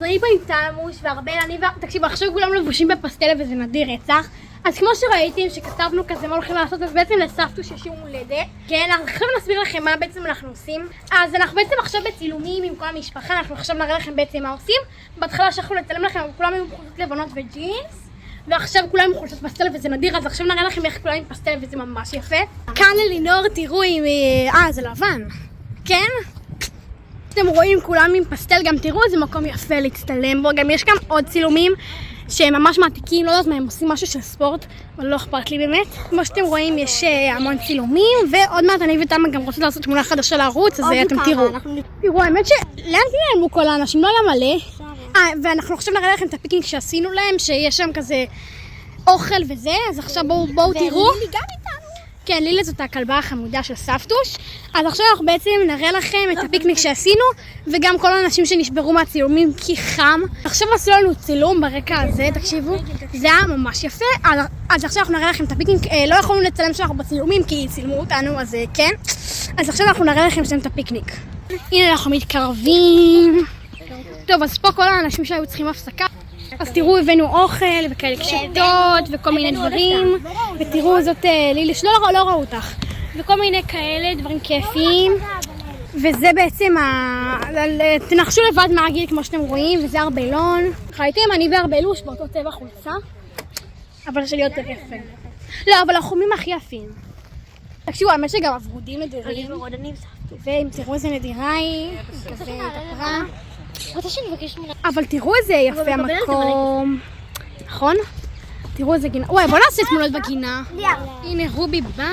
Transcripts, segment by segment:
אני פה עם תלמוש וארבל, תקשיבו, עכשיו כולם לבושים בפסטל וזה נדיר רצח. אז כמו שראיתם שכתבנו כזה מה הולכים לעשות, אז בעצם לסבתוש יש יום הולדת. כן, אז עכשיו נסביר לכם מה בעצם אנחנו עושים. אז אנחנו בעצם עכשיו בצילומים עם כל המשפחה, אנחנו עכשיו נראה לכם בעצם מה עושים. בהתחלה שאנחנו לצלם לכם, כולם היו בחולצות לבנות וג'ינס. ועכשיו כולם עם חולצות פסטל וזה נדיר, אז עכשיו נראה לכם איך כולם עם פסטל וזה ממש יפה. כאן אלינור, תראו עם... זה לבן. כן? אתם רואים כולם עם פסטל, גם תראו איזה מקום יפה להצטלם בו. גם יש כאן עוד צילומים שהם ממש מעתיקים, לא יודעת מה, הם עושים משהו של ספורט, אבל לא אכפת לי באמת. כמו שאתם רואים, יש המון צילומים, ועוד מעט אני ותמה גם רוצות לעשות תמונה חדשה לערוץ, אז אתם תראו. תראו, האמת לאן נעלמו כל האנשים? לא היה מלא. ואנחנו עכשיו נראה לכם את הפיקניק שעשינו להם, שיש שם כזה אוכל וזה, אז עכשיו בואו תראו. ולילי גם איתנו. כן, לילי זאת הכלבה החמודה של סבתוש. אז עכשיו אנחנו בעצם נראה לכם את הפיקניק שעשינו, וגם כל האנשים שנשברו מהצילומים כי חם. עכשיו עשו לנו צילום ברקע הזה, תקשיבו, זה היה ממש יפה. אז עכשיו אנחנו נראה לכם את הפיקניק, לא יכולנו לצלם שאנחנו בצילומים כי צילמו אותנו, אז כן. אז עכשיו אנחנו נראה לכם שם את הפיקניק. הנה אנחנו מתקרבים. טוב, אז פה כל האנשים שהיו צריכים הפסקה. אז תראו, הבאנו אוכל וכאלה קשתות וכל מיני דברים. ותראו, זאת לילי, לא ראו אותך. וכל מיני כאלה דברים כיפיים. וזה בעצם, תנחשו לבד מה הגיל כמו שאתם רואים, וזה ארבלון. ראיתם, אני וארבלוש באותו צבע חולצה. אבל שלי יותר יפה. לא, אבל החומים הכי יפים. תקשיבו, האמת שגם הוורודים נדירים. ואם תראו איזה נדירה היא, כזה תפרה. אבל תראו איזה יפה המקום, נכון? תראו איזה גינה, וואי בוא נעשה תמונות בגינה. הנה רובי בא.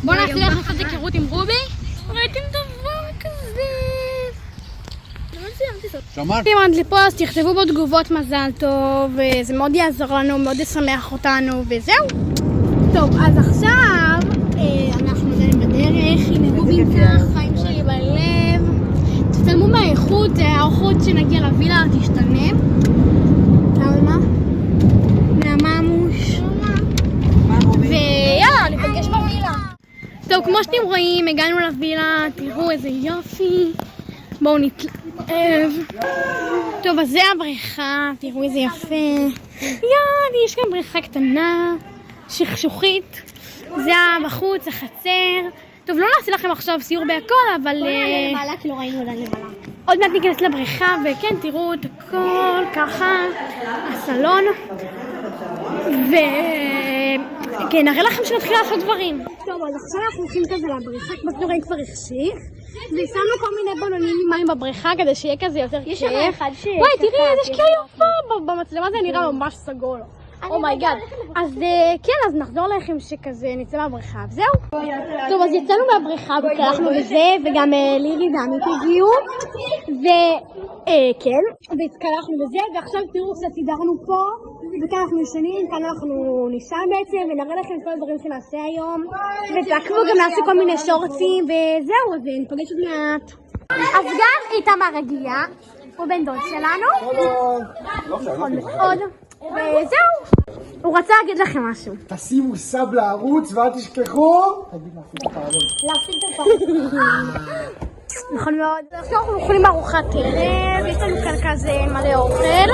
בוא נעשה לך קצת היכרות עם רובי. ראיתם דבר כזה. שמעתי עד לפה, אז תכתבו בו תגובות מזל טוב, זה מאוד יעזור לנו, מאוד ישמח אותנו וזהו. טוב, אז עכשיו אנחנו עדיין בדרך, הנה רובי כך, חיים שלי בלב. תצלמו מהאיכות, האיכות שנגיע לווילה תשתנה. למה? מהממוש. ויאללה, ניפגש בווילה. טוב, כמו שאתם רואים, הגענו לווילה, תראו איזה יופי. בואו נתלהב. טוב, אז זה הבריכה, תראו איזה יפה. יש כאן בריכה קטנה, שכשוכית. זה בחוץ, החצר. טוב, לא נעשה לכם עכשיו סיור בהכל, אבל... בוא נעלה למעלה, כי לא ראינו עדיין למעלה. עוד מעט ניכנס לבריכה, וכן, תראו את הכל, ככה, הסלון. כן, נראה לכם שנתחיל לעשות דברים. טוב, אז עכשיו אנחנו הולכים כזה לבריכה, כמו שאתם רואים כבר החשיך. ושמנו כל מיני בלונים עם מים בבריכה, כדי שיהיה כזה יותר כיף. יש שם אחד וואי, תראי, איזה שקיעה יפה, במצלמה זה נראה ממש סגול. אומייגאד. אז כן, אז נחזור לכם שכזה נצא מהבריכה, וזהו. טוב, אז יצאנו מהבריכה והתקלחנו בזה, וגם לילי ועמית הגיעו. וכן, והתקלחנו בזה, ועכשיו תראו קצת סידרנו פה, וכאן אנחנו ישנים, כאן אנחנו ניסע בעצם, ונראה לכם כל הדברים שנעשה היום. ותעקבו, גם נעשה כל מיני שורצים, וזהו, אז ניפגש עוד מעט. אז גם איתמר הגיע, הוא בן דוד שלנו. נכון מאוד. וזהו, הוא רצה להגיד לכם משהו. תשימו סאב לערוץ ואל תשכחו להפעיל את הפעם. נכון מאוד. עכשיו אנחנו אוכלים ארוחת ערב, יש לנו כאן כזה מלא אוכל,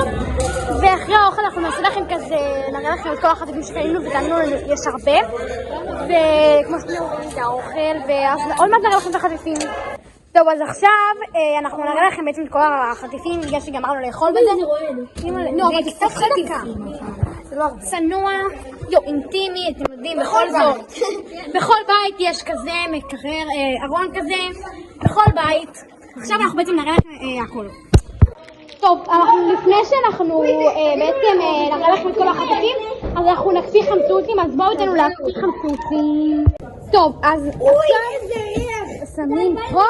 ואחרי האוכל אנחנו נעשה לכם כזה, נראה לכם את כל החטפים שקנינו, ותאמינו לנו יש הרבה, וכמו שאתם רואים זה האוכל, ואז עוד מעט נראה לכם את החטפים. טוב, אז עכשיו אנחנו נראה לכם בעצם את כל החטיפים, בגלל שגמרנו לאכול בזה. לא, אבל זה קצת חלקה. זה לא צנוע, אינטימי, אתם יודעים, בכל זאת. בכל בית יש כזה מקרר, ארון כזה, בכל בית. עכשיו אנחנו בעצם נראה לכם הכל. טוב, לפני שאנחנו בעצם נראה לכם את כל החטיפים, אז אנחנו נקפיא חמצוצים, אז בואו איתנו להקפיא חמצוצים. טוב, אז עכשיו שמים פה.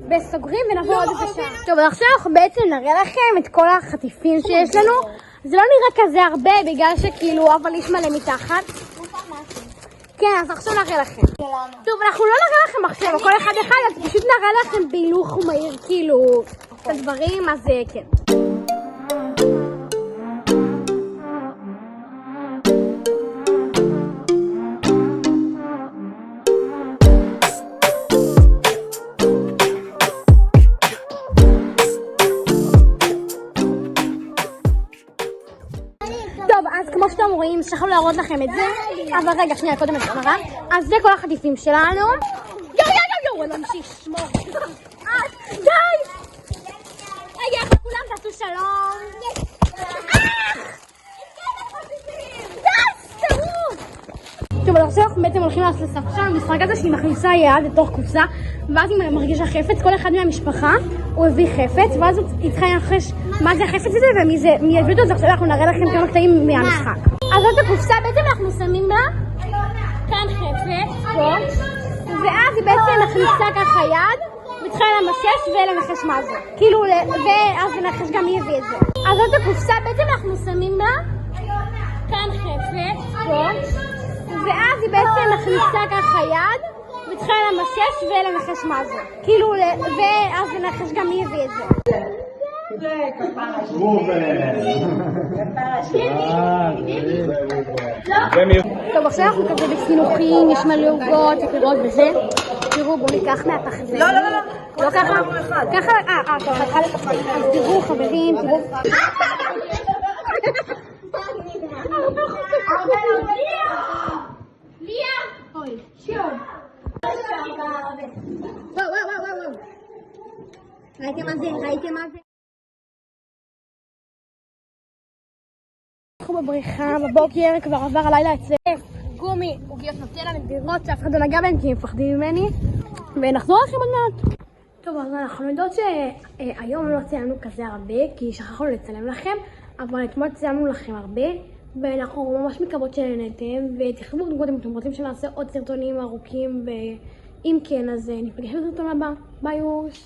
וסוגרים ונבוא עוד איזה שעה. טוב, עכשיו אנחנו בעצם נראה לכם את כל החטיפים שיש לנו. זה לא נראה כזה הרבה בגלל שכאילו אבל יש מלא מתחת. כן, אז עכשיו נראה לכם. טוב, אנחנו לא נראה לכם עכשיו, כל אחד, אז פשוט נראה לכם בהילוך ומהיר כאילו את הדברים, אז כן. אנחנו רואים, שכחנו להראות לכם את זה, אבל רגע, שנייה, קודם את המראה. אז זה כל החטיפים שלנו. יו, אלוהים שישמור. די! רגע, כולם תעשו שלום. טוב, אז עכשיו אנחנו בעצם הולכים לעשות לסבתא שלנו משחק הזה שהיא מכניסה יד לתוך קופסה, ואז היא מרגישה חפץ. כל אחד מהמשפחה הוא הביא חפץ, ואז היא צריכה לנחש מה זה החפץ הזה ומי הביא אותו. אז עכשיו אנחנו נראה לכם כמה קטעים מהמשחק. אז זאת הקופסה, בעצם אנחנו שמים בה כאן חפץ, פה, ואז היא בעצם מכניסה ככה יד וצריכה למשש ולנחש מה זה, כאילו, ואז לנחש גם מי הביא את זה. אז זאת הקופסה, בעצם אנחנו שמים בה כאן חפץ, פה, ואז היא בעצם מכניסה ככה יד וצריכה למשש ולנחש מה זה, כאילו, ואז לנחש גם מי הביא את זה. טוב, עכשיו אנחנו כזה בסינוחים, יש מלא עוגות, פירות וזה. תראו, בואו ניקח מהתחזית. לא ככה? ככה? ככה. אז תראו חברים, תראו. וואו. ראיתם מה זה? אנחנו בבריכה, בבוקר, כבר עבר הלילה אצלך. גומי, עוגיות נוטלה נדירות, שאף אחד לא נגע בהן כי הם מפחדים ממני. ונחזור לכם עוד מעט. טוב, אז אנחנו יודעות שהיום לא ציינו כזה הרבה, כי שכחנו לצלם לכם, אבל אתמול ציינו לכם הרבה, ואנחנו ממש מקוות שנהנתם, ותכתבו בתגובות אם אתם רוצים שנעשה עוד סרטונים ארוכים, ואם כן, אז נפגש בסרטון הבא. ביי יוש.